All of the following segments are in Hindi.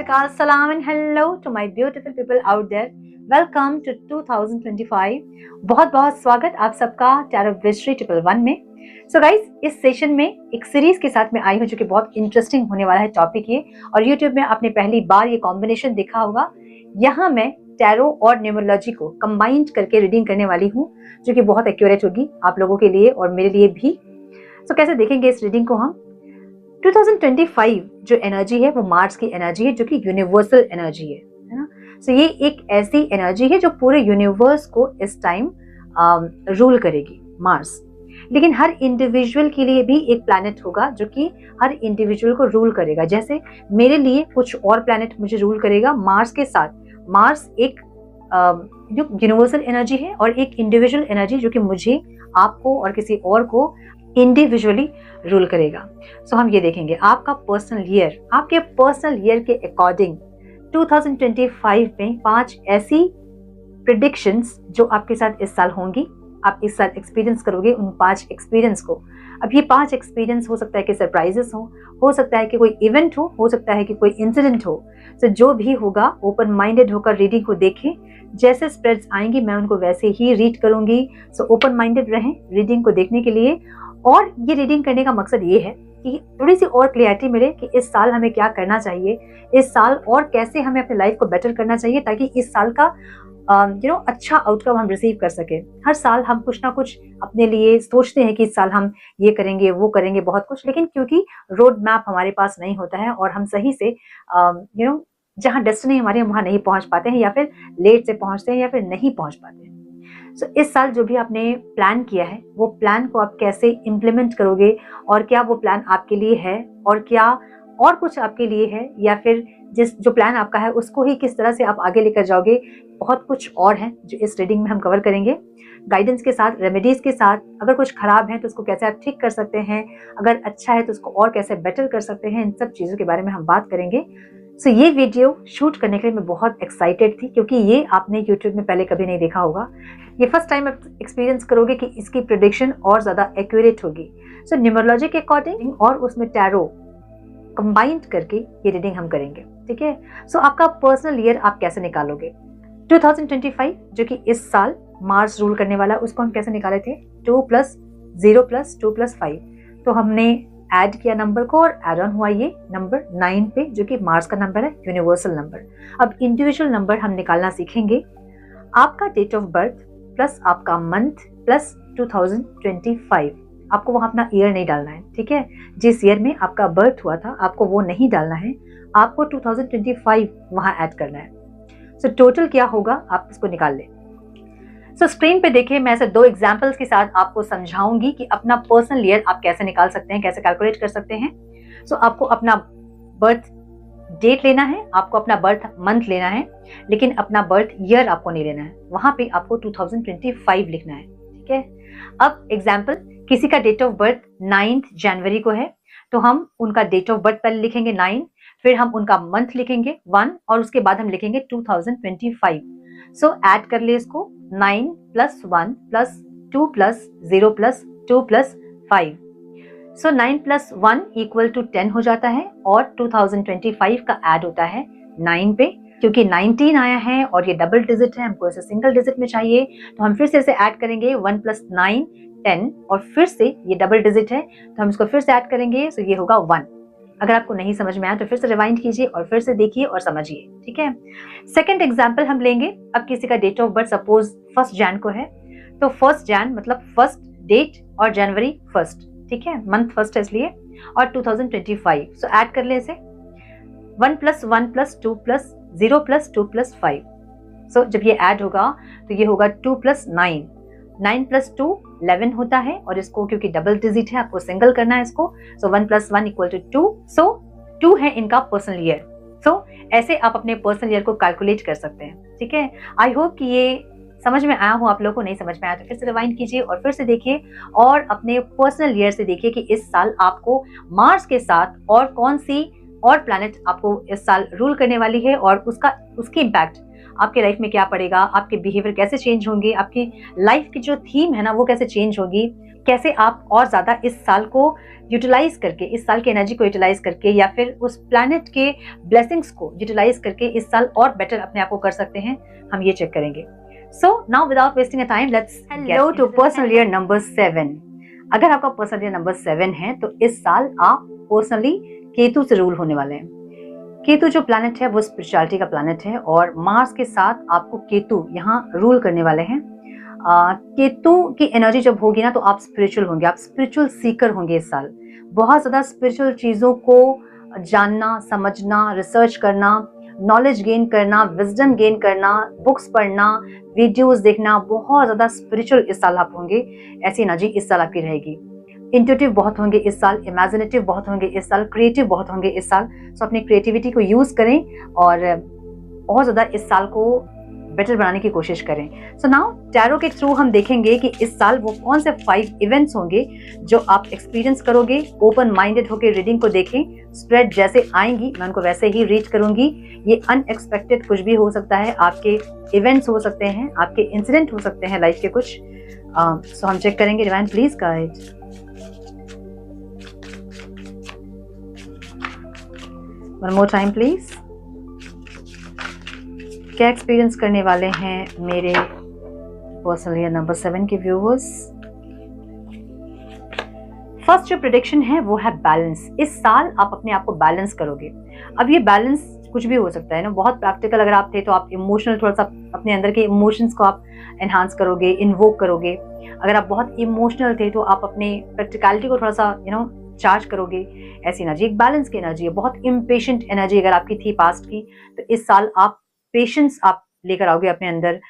Akal, salam and hello to my beautiful people out there. Welcome to 2025. बहुत बहुत स्वागत आप सबका टैरो विजरी 111 में. So guys, इस सेशन में एक सीरीज के साथ मैं आई हूँ जो कि बहुत इंटरेस्टिंग होने वाला है टॉपिक ये. और YouTube में आपने पहली बार ये कॉम्बिनेशन देखा होगा. यहाँ मैं टैरो और न्यूमरोलॉजी को कंबाइंड करके रीडिंग करने वाली हूँ जो कि बहुत एक्यूरेट होगी आप लोगों के लिए और मेरे लिए भी. So कैसे देखेंगे इस रीडिंग को हम? 2025 जो एनर्जी है वो मार्स की एनर्जी है जो कि यूनिवर्सल एनर्जी है ना. सो ये एक ऐसी एनर्जी है जो पूरे यूनिवर्स को इस टाइम रूल करेगी मार्स. लेकिन हर इंडिविजुअल के लिए भी एक प्लैनेट होगा जो कि हर इंडिविजुअल को रूल करेगा. जैसे मेरे लिए कुछ और प्लैनेट मुझे रूल करेगा मार्स के साथ. मार्स एक जो यूनिवर्सल एनर्जी है और एक इंडिविजुअल एनर्जी जो कि मुझे, आपको और किसी और को इंडिविजुअली रूल करेगा. सो हम ये देखेंगे आपका पर्सनल ईयर, आपके पर्सनल ईयर के अकॉर्डिंग 2025 में 5 ऐसी प्रेडिक्शंस जो आपके साथ इस साल होंगी. आप इस साल एक्सपीरियंस करोगे उन 5 एक्सपीरियंस को. अब ये 5 एक्सपीरियंस हो सकता है कि सरप्राइजेस हो सकता है कि कोई इवेंट हो सकता है कि कोई इंसिडेंट हो. तो जो भी होगा ओपन माइंडेड होकर रीडिंग को देखें. जैसे स्प्रेड्स आएंगी मैं उनको वैसे ही रीड करूंगी. सो ओपन माइंडेड रहें रीडिंग को देखने के लिए. और ये रीडिंग करने का मकसद ये है कि थोड़ी सी और क्लियरिटी मिले कि इस साल हमें क्या करना चाहिए, इस साल और कैसे हमें अपने लाइफ को बेटर करना चाहिए ताकि इस साल का अच्छा आउटकम हम रिसीव कर सके. हर साल हम कुछ ना कुछ अपने लिए सोचते हैं कि इस साल हम ये करेंगे वो करेंगे बहुत कुछ, लेकिन क्योंकि रोड मैप हमारे पास नहीं होता है और हम सही से जहाँ डेस्टिनी हमारी वहाँ नहीं पहुँच पाते हैं या फिर लेट से पहुँचते हैं या फिर नहीं पहुँच पाते हैं. So, इस साल जो भी आपने प्लान किया है वो प्लान को आप कैसे इम्प्लीमेंट करोगे और क्या वो प्लान आपके लिए है और क्या और कुछ आपके लिए है या फिर जो प्लान आपका है उसको ही किस तरह से आप आगे लेकर जाओगे. बहुत कुछ और है जो इस रीडिंग में हम कवर करेंगे गाइडेंस के साथ, रेमेडीज के साथ. अगर कुछ खराब है तो उसको कैसे आप ठीक कर सकते हैं, अगर अच्छा है तो उसको और कैसे बेटर कर सकते हैं, इन सब चीज़ों के बारे में हम बात करेंगे. सो ये वीडियो शूट करने के लिए मैं बहुत एक्साइटेड थी क्योंकि ये आपने यूट्यूब में पहले कभी नहीं देखा होगा. ये फर्स्ट टाइम आप एक्सपीरियंस करोगे कि इसकी प्रेडिक्शन और ज़्यादा एक्यूरेट होगी. सो न्यूमरोलॉजी के अकॉर्डिंग और उसमें टैरो कंबाइंड करके ये रीडिंग हम करेंगे. ठीक है. सो आपका पर्सनल ईयर आप कैसे निकालोगे 2025 जो कि इस साल मार्स रूल करने वाला, उसको हम कैसे निकाले थे 2 + 0 + 2 + 5. तो हमने ऐड किया नंबर को और एड ऑन हुआ ये नंबर 9 पे जो कि मार्स का नंबर है, यूनिवर्सल नंबर. अब इंडिविजुअल नंबर हम निकालना सीखेंगे. आपका डेट ऑफ बर्थ प्लस आपका मंथ प्लस 2025. आपको वहाँ अपना ईयर नहीं डालना है. ठीक है. जिस ईयर में आपका बर्थ हुआ था आपको वो नहीं डालना है, आपको 2025 वहाँ ऐड करना है. सो टोटल क्या होगा आप इसको निकाल लें. सो स्क्रीन पे देखिए, मैं ऐसे 2 एग्जाम्पल्स के साथ आपको समझाऊंगी कि अपना पर्सनल ईयर आप कैसे निकाल सकते हैं, कैसे कैलकुलेट कर सकते हैं. सो आपको अपना बर्थ डेट लेना है, आपको अपना बर्थ मंथ लेना है, लेकिन अपना बर्थ ईयर आपको नहीं लेना है. वहां पे आपको 2025 लिखना है. ठीक है. अब एग्जाम्पल, किसी का डेट ऑफ बर्थ 9 जनवरी को है तो हम उनका डेट ऑफ बर्थ पहले लिखेंगे 9, फिर हम उनका मंथ लिखेंगे 1 और उसके बाद हम लिखेंगे 2025. सो ऐड कर ले इसको 9 + 1 + 2 + 0 + 2 + 5. सो 9 + 1 = 10 हो जाता है और 2025 का ऐड होता है 9 पे. क्योंकि 19 आया है और ये डबल डिजिट है, हमको इसे सिंगल डिजिट में चाहिए तो हम फिर से इसे ऐड करेंगे 1 + 9 10 और फिर से ये डबल डिजिट है तो हम इसको फिर से ऐड करेंगे. सो ये होगा 1. अगर आपको नहीं समझ में आया तो फिर से रिवाइंड कीजिए और फिर से देखिए और समझिए. ठीक है. सेकंड एग्जांपल हम लेंगे. अब किसी का डेट ऑफ बर्थ सपोज 1 जन को है तो 1 जन मतलब फर्स्ट डेट और जनवरी 1. ठीक है. मंथ 1 है इसलिए, और 2025. सो ऐड कर ले इसे 1 + 1 + 2 + 0 + 2 + 5. सो जब ये ऐड होगा तो ये होगा 2 + 9. 9 + 2 11 होता है और इसको क्योंकि डबल डिजिट है आपको सिंगल करना है इसको. सो 1 + 1 = 2. सो 2 है इनका पर्सनल ईयर. सो ऐसे आप अपने पर्सनल ईयर को कैलकुलेट कर सकते हैं. ठीक है. आई होप कि ये समझ में आया हो आप लोगों को. नहीं समझ में आया तो फिर से रिवाइंड कीजिए और फिर से देखिए और अपने पर्सनल ईयर से देखिए कि इस साल आपको मार्स के साथ और कौन सी और प्लैनेट आपको इस साल रूल करने वाली है और उसकी इम्पैक्ट आपके लाइफ में क्या पड़ेगा, आपके बिहेवियर कैसे चेंज होंगे, आपकी लाइफ की जो थीम है ना वो कैसे चेंज होगी, कैसे आप और ज्यादा इस साल को यूटिलाइज करके, इस साल की एनर्जी को यूटिलाइज करके या फिर उस प्लैनेट के ब्लेसिंग्स को यूटिलाइज करके इस साल और बेटर अपने आप को कर सकते हैं, हम ये चेक करेंगे। So now without wasting a time, let's hello to personal year number 7। अगर आपका पर्सनल ईयर नंबर 7 है तो इस साल आप पर्सनली केतु से रूल होने वाले हैं। केतु जो प्लैनेट है वो स्पिरिचुअलिटी का प्लैनेट है और मार्स के साथ आपको केतु यहाँ रूल करने वाले हैं। केतु की एनर्जी जब होगी ना तो आप स्पिरिचुअल होंगे, आप स्पिरिचुअल सीकर होंगे इस साल। बहुत ज़्यादा स्पिरिचुअल चीज़ों को जानना, समझना, रिसर्च करना, नॉलेज गेन करना, विजडम गेन करना, बुक्स पढ़ना, वीडियोस देखना, बहुत ज़्यादा स्पिरिचुअल इस साल आप होंगे। ऐसी एनर्जी इस साल आपकी रहेगी। इंट्यूटिव बहुत होंगे इस साल, इमेजिनेटिव बहुत होंगे इस साल, क्रिएटिव बहुत होंगे इस साल। सो अपनी क्रिएटिविटी को यूज़ करें और बहुत ज़्यादा इस साल को बेटर बनाने की कोशिश करें। सो नाउ टैरो के थ्रू हम देखेंगे कि इस साल वो कौन से 5 इवेंट्स होंगे जो आप एक्सपीरियंस करोगे। ओपन माइंडेड होकर रीडिंग को देखें। स्प्रेड जैसे आएंगी मैं उनको वैसे ही रीड करूंगी। ये अनएक्सपेक्टेड कुछ भी हो सकता है, आपके इवेंट्स हो सकते हैं, आपके इंसिडेंट हो सकते हैं लाइफ के कुछ। सो हम चेक करेंगे। Divine please guide. One more time please. क्या एक्सपीरियंस करने वाले हैं मेरे पर्सनल ईयर नंबर 7 के व्यूअर्स। फर्स्ट जो प्रेडिक्शन है वो है बैलेंस। इस साल आप अपने आप को बैलेंस करोगे। अब ये बैलेंस कुछ भी हो सकता है ना। बहुत प्रैक्टिकल अगर आप थे तो आप इमोशनल, थोड़ा सा अपने अंदर के इमोशंस को आप एनहांस करोगे, इन्वोक करोगे। अगर आप बहुत इमोशनल थे तो आप अपने प्रैक्टिकलिटी को थोड़ा सा चार्ज करोगे। ऐसी एनर्जी एक बैलेंस की एनर्जी है। बहुत इम्पेशेंट एनर्जी अगर आपकी थी पास्ट की तो इस साल आप पेशेंस आप लेकर आओगे अपने अंदर।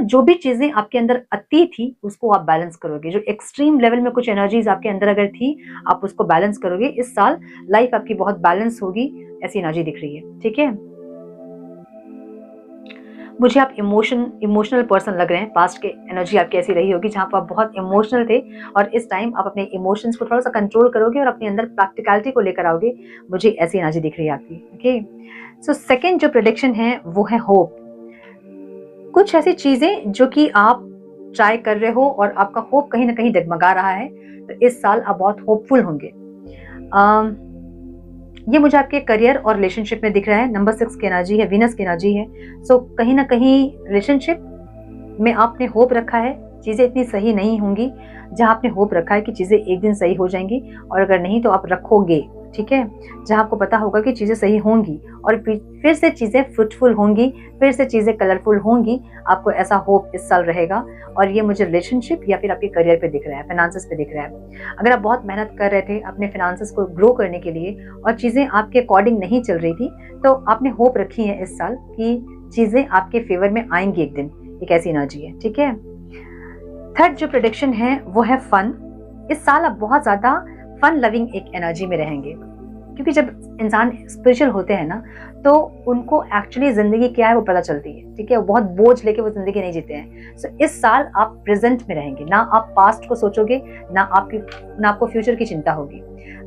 जो भी चीजें आपके अंदर अति थी उसको आप बैलेंस करोगे। जो एक्सट्रीम लेवल में कुछ एनर्जीज आपके अंदर अगर थी आप उसको बैलेंस करोगे। इस साल लाइफ आपकी बहुत बैलेंस होगी, ऐसी एनर्जी दिख रही है। ठीक है, मुझे आप इमोशनल पर्सन लग रहे हैं। पास्ट के एनर्जी आपकी ऐसी रही होगी जहां पर आप बहुत इमोशनल थे और इस टाइम आप अपने इमोशंस को थोड़ा सा कंट्रोल करोगे और अपने अंदर प्रैक्टिकलिटी को लेकर आओगे। मुझे ऐसी एनर्जी दिख रही है आपकी। ओके, सो सेकंड जो प्रेडिक्शन है वो है होप। कुछ ऐसी चीजें जो कि आप ट्राई कर रहे हो और आपका होप कहीं ना कहीं डगमगा रहा है तो इस साल आप बहुत होपफुल होंगे। ये मुझे आपके करियर और रिलेशनशिप में दिख रहा है। नंबर 6 की एनर्जी है, वीनस की एनर्जी है। सो कहीं ना कहीं रिलेशनशिप में आपने होप रखा है चीजें इतनी सही नहीं होंगी। जहां आपने होप रखा है कि चीजें एक दिन सही हो जाएंगी और अगर नहीं तो आप रखोगे। ठीक है, जहां आपको पता होगा कि चीजें सही होंगी और फिर से चीजें फ्रूटफुल होंगी, फिर से चीजें कलरफुल होंगी। आपको ऐसा होप इस साल रहेगा और ये मुझे रिलेशनशिप या फिर आपके करियर पे दिख रहा है, फाइनेंसेस पे दिख रहा है। अगर आप बहुत मेहनत कर रहे थे अपने फाइनेंसेस को ग्रो करने के लिए और चीजें आपके अकॉर्डिंग नहीं चल रही थी तो आपने होप रखी है इस साल कि चीजें आपके फेवर में आएंगी एक दिन। एक ऐसी एनर्जी है। ठीक है, थर्ड जो प्रेडिक्शन है वो है फन। इस साल आप बहुत ज्यादा फन लविंग एक एनर्जी में रहेंगे क्योंकि जब इंसान स्पिरिचुअल होते हैं ना तो उनको एक्चुअली जिंदगी क्या है वो पता चलती है। ठीक है, वो बहुत बोझ लेके वो जिंदगी नहीं जीते हैं। सो इस साल आप प्रेजेंट में रहेंगे, ना आप पास्ट को सोचोगे ना आपको फ्यूचर की चिंता होगी।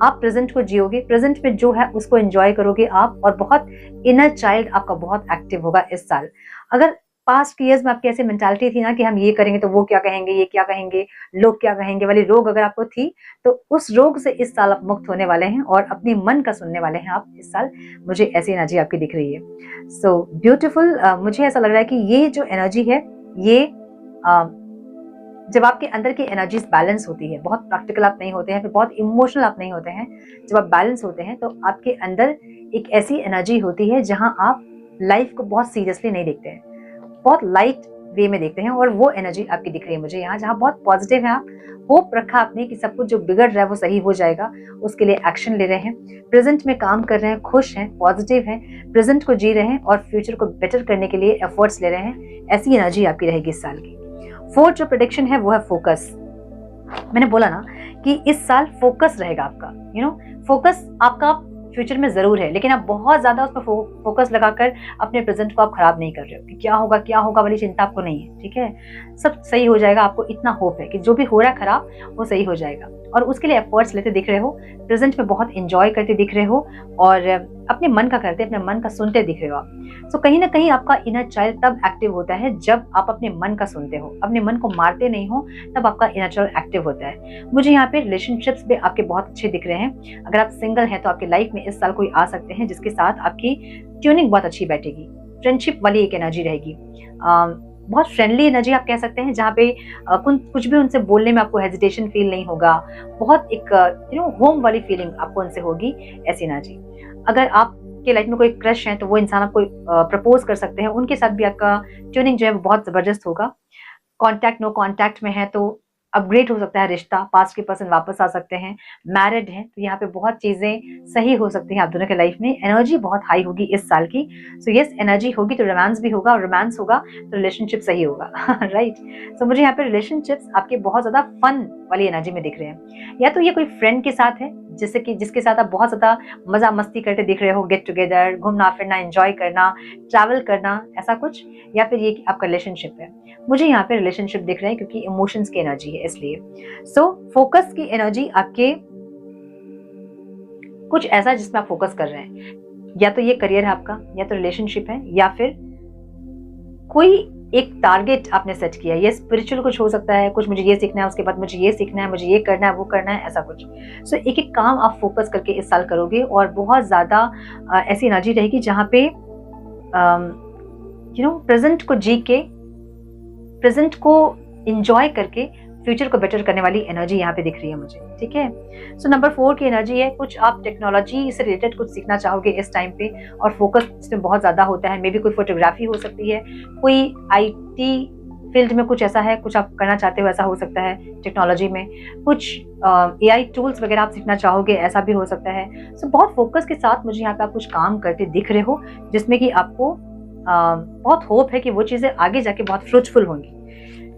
आप प्रेजेंट को जियोगे, प्रेजेंट में जो है उसको एंजॉय करोगे आप और बहुत इनर चाइल्ड आपका बहुत एक्टिव होगा इस साल। अगर पास्ट ईयर्स में आपकी ऐसी मेंटालिटी थी ना कि हम ये करेंगे तो वो क्या कहेंगे, ये क्या कहेंगे, लोग क्या कहेंगे वाली रोग अगर आपको थी तो उस रोग से इस साल आप मुक्त होने वाले हैं और अपनी मन का सुनने वाले हैं आप इस साल। मुझे ऐसी एनर्जी आपकी दिख रही है। So beautiful. मुझे ऐसा लग रहा है कि ये जो एनर्जी है ये जब आपके अंदर की एनर्जीज बैलेंस होती है, बहुत प्रैक्टिकल आप नहीं होते हैं, फिर बहुत इमोशनल आप नहीं होते हैं, जब आप बैलेंस होते हैं तो आपके अंदर एक ऐसी एनर्जी होती है जहां आप लाइफ को बहुत सीरियसली नहीं देखते हैं, बहुत लाइट वे में देखते हैं और वो एनर्जी आपकी दिख रही है मुझे यहाँ, जहाँ बहुत पॉजिटिव है। आप होप रखा आपने कि सब कुछ जो बिगड़ रहा है वो सही हो जाएगा, उसके लिए एक्शन ले रहे हैं, प्रेजेंट में काम कर रहे हैं, खुश हैं, पॉजिटिव हैं, प्रेजेंट को जी रहे हैं और फ्यूचर को बेटर करने के लिए एफर्ट्स ले रहे हैं। ऐसी एनर्जी आपकी रहेगी इस साल की। फोर्थ जो प्रेडिक्शन है वो है फोकस। मैंने बोला ना कि इस साल फोकस रहेगा आपका। फोकस आपका फ्यूचर में जरूर है लेकिन आप बहुत ज्यादा उस पर फोकस लगाकर अपने प्रेजेंट को आप खराब नहीं कर रहे हो कि क्या होगा वाली चिंता आपको नहीं है। ठीक है, सब सही हो जाएगा। आपको इतना होप है कि जो भी हो रहा है खराब वो सही हो जाएगा और उसके लिए एफर्ट्स लेते दिख रहे हो, प्रेजेंट में बहुत एंजॉय करते दिख रहे हो और अपने मन का करते, अपने मन का सुनते दिख रहे हो आप। सो कहीं ना कहीं आपका इनर चाइल्ड तब एक्टिव होता है जब आप अपने मन का सुनते हो, अपने मन को मारते नहीं हो, तब आपका इनर चाइल्ड एक्टिव होता है। मुझे यहाँ पे रिलेशनशिप्स भी आपके बहुत अच्छे दिख रहे हैं। अगर आप सिंगल हैं तो आपकी लाइफ में इस साल कोई आ सकते हैं जिसके साथ आपकी ट्यूनिंग बहुत अच्छी बैठेगी, फ्रेंडशिप वाली एक एनर्जी रहेगी, बहुत फ्रेंडली एनर्जी आप कह सकते हैं, जहाँ पे कुछ भी उनसे बोलने में आपको हेजिटेशन फील नहीं होगा, बहुत एक होम वाली फीलिंग आपको उनसे होगी, ऐसी एनर्जी। अगर आपके लाइफ में कोई क्रश है तो वो इंसान आपको प्रपोज कर सकते हैं, उनके साथ भी आपका ट्यूनिंग जो है वो बहुत जबरदस्त होगा। कॉन्टैक्ट नो कॉन्टैक्ट में है तो अपग्रेड हो सकता है रिश्ता, पास्ट के पर्सन वापस आ सकते हैं। मैरिड है तो यहाँ पे बहुत चीजें सही हो सकती हैं आप दोनों के लाइफ में। एनर्जी बहुत हाई होगी इस साल की। सो यस, एनर्जी होगी तो रोमांस भी होगा, और रोमांस होगा तो रिलेशनशिप सही होगा। राइट। सो मुझे यहाँ पे रिलेशनशिप्स आपके बहुत ज्यादा फन वाली एनर्जी में दिख रहे हैं। या तो ये कोई फ्रेंड के साथ है जिसके साथ आप बहुत ज्यादा मजा मस्ती करते दिख रहे हो, गेट टुगेदर, घूमना फिरना, एंजॉय करना, ट्रैवल करना, ऐसा कुछ। या फिर ये आपका रिलेशनशिप है। मुझे यहाँ पे रिलेशनशिप दिख रहा है क्योंकि इमोशंस की एनर्जी है इसलिए। सो फोकस की एनर्जी आपके कुछ ऐसा जिसमें आप फोकस कर रहे हैं, या तो ये करियर है आपका, या तो रिलेशनशिप है, या फिर कोई एक टारगेट आपने सेट किया है। ये स्पिरिचुअल कुछ हो सकता है, कुछ मुझे ये सीखना है, उसके बाद मुझे ये सीखना है, मुझे ये करना है, वो करना है, ऐसा कुछ। सो एक एक काम आप फोकस करके इस साल करोगे, और बहुत ज्यादा ऐसी एनर्जी रहेगी जहाँ पे प्रेजेंट को जी के, प्रेजेंट को एंजॉय करके फ्यूचर को बेटर करने वाली एनर्जी यहाँ पे दिख रही है मुझे। ठीक है। सो नंबर 4 की एनर्जी है, कुछ आप टेक्नोलॉजी से रिलेटेड कुछ सीखना चाहोगे इस टाइम पे, और फोकस इसमें बहुत ज्यादा होता है। मे बी कोई फोटोग्राफी हो सकती है, कोई IT फील्ड में कुछ ऐसा है, कुछ आप करना चाहते हो, ऐसा हो सकता है। टेक्नोलॉजी में कुछ AI टूल्स वगैरह आप सीखना चाहोगे, ऐसा भी हो सकता है। सो बहुत फोकस के साथ मुझे यहाँ पे आप कुछ काम करते दिख रहे हो, जिसमें कि आपको बहुत होप है कि वो चीजें आगे जाके बहुत फ्रूटफुल होंगी।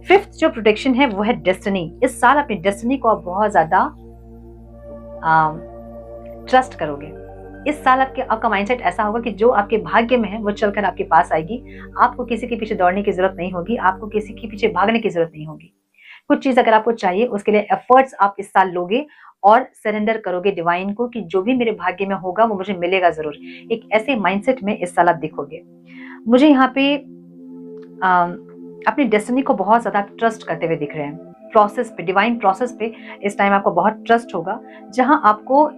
5th जो प्रोटेक्शन है वो है डेस्टिनी। इस साल अपनी डेस्टिनी को आप बहुत ज्यादा ट्रस्ट करोगे। इस साल आपका माइंडसेट ऐसा होगा कि जो आपके भाग्य में है वो चलकर आपके पास आएगी। आपको किसी के पीछे दौड़ने की जरूरत नहीं होगी, आपको किसी के पीछे भागने की जरूरत नहीं होगी। कुछ चीज अगर आपको चाहिए उसके लिए एफर्ट्स आप इस साल लोगे और सरेंडर करोगे डिवाइन को कि जो भी मेरे भाग्य में होगा वो मुझे मिलेगा जरूर। एक ऐसे माइंडसेट में इस साल आप दिखोगे। मुझे यहाँ पे अपनी डेस्टिनी को बहुत ज्यादा ट्रस्ट करते हुए दिख रहे हैं। प्रोसेस पे, डिवाइन प्रोसेस पे इस टाइम आपको बहुत ट्रस्ट होगा, जहां आपको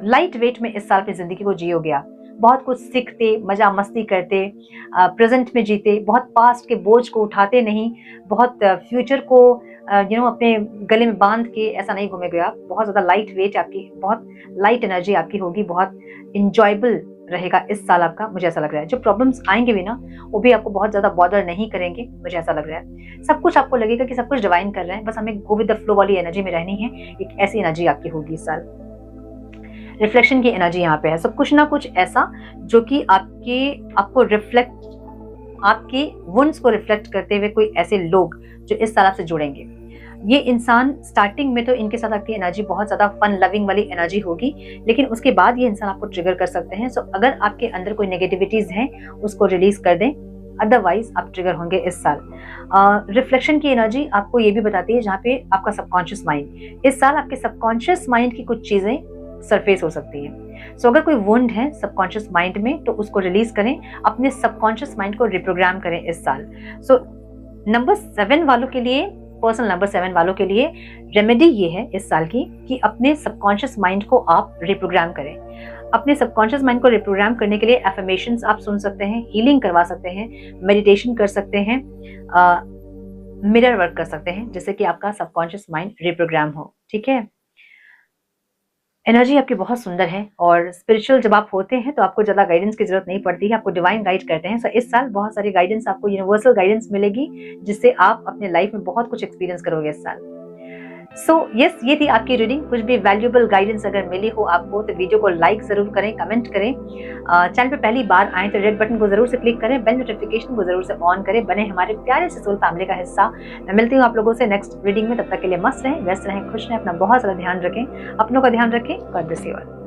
लाइट वेट में इस साल की जिंदगी को जियोगे आप। बहुत कुछ सीखते, मजा मस्ती करते, प्रेजेंट में जीते, बहुत पास्ट के बोझ को उठाते नहीं, बहुत फ्यूचर को अपने गले में बांध के ऐसा नहीं घूमेंगे आप। बहुत ज्यादा लाइट वेट आपकी, बहुत लाइट एनर्जी आपकी होगी, बहुत इंजॉयबल रहेगा इस साल आपका, मुझे ऐसा लग रहा है। जो प्रॉब्लम्स आएंगे भी ना, वो भी आपको बहुत ज्यादा बॉदर नहीं करेंगे, मुझे ऐसा लग रहा है। सब कुछ आपको लगेगा कि सब कुछ डिवाइन कर रहे हैं, बस हमें गो विद द फ्लो वाली एनर्जी में रहनी है। एक ऐसी एनर्जी आपकी होगी इस साल। रिफ्लेक्शन की एनर्जी यहाँ पे है, सब कुछ ना कुछ ऐसा जो कि आपको रिफ्लेक्ट, आपके वुंड्स को रिफ्लेक्ट करते हुए कोई ऐसे लोग जो इस साल आपसे जुड़ेंगे। ये इंसान स्टार्टिंग में तो इनके साथ आपकी एनर्जी बहुत ज्यादा फन लविंग वाली एनर्जी होगी, लेकिन उसके बाद ये इंसान आपको ट्रिगर कर सकते हैं। सो अगर आपके अंदर कोई नेगेटिविटीज हैं उसको रिलीज कर दें, अदरवाइज आप ट्रिगर होंगे इस साल। रिफ्लेक्शन की एनर्जी आपको ये भी बताती है जहाँ पे आपका सबकॉन्शियस माइंड, इस साल आपके सबकॉन्शियस माइंड की कुछ चीजें सरफेस हो सकती है। सो अगर कोई वुंड है सबकॉन्शियस माइंड में तो उसको रिलीज करें, अपने सबकॉन्शियस माइंड को रिप्रोग्राम करें इस साल। सो नंबर 7 वालों के लिए, पर्सनल नंबर 7 वालों के लिए रेमेडी ये है इस साल की कि अपने सबकॉन्शियस माइंड को आप रिप्रोग्राम करें। अपने सबकॉन्शियस माइंड को रिप्रोग्राम करने के लिए एफर्मेशंस आप सुन सकते हैं, हीलिंग करवा सकते हैं, मेडिटेशन कर सकते हैं, मिरर वर्क कर सकते हैं, जिससे कि आपका सबकॉन्शियस माइंड रिप्रोग्राम हो। ठीक है। एनर्जी आपकी बहुत सुंदर है, और स्पिरिचुअल जब आप होते हैं तो आपको ज्यादा गाइडेंस की जरूरत नहीं पड़ती है, आपको डिवाइन गाइड करते हैं। सो इस साल बहुत सारी गाइडेंस आपको, यूनिवर्सल गाइडेंस मिलेगी, जिससे आप अपने लाइफ में बहुत कुछ एक्सपीरियंस करोगे इस साल। सो यस, ये थी आपकी रीडिंग। कुछ भी वैल्यूएबल गाइडेंस अगर मिली हो आपको तो वीडियो को लाइक जरूर करें, कमेंट करें। चैनल पे पहली बार आए तो रेड बटन को जरूर से क्लिक करें, बेल नोटिफिकेशन को जरूर से ऑन करें, बने हमारे प्यारे से सोल फैमिली का हिस्सा। मैं मिलती हूँ आप लोगों से नेक्स्ट रीडिंग में। तब तक के लिए मस्त रहें, व्यस्त रहें, खुश रहें, अपना बहुत ज्यादा ध्यान रखें, अपनों का ध्यान रखें। God bless you all.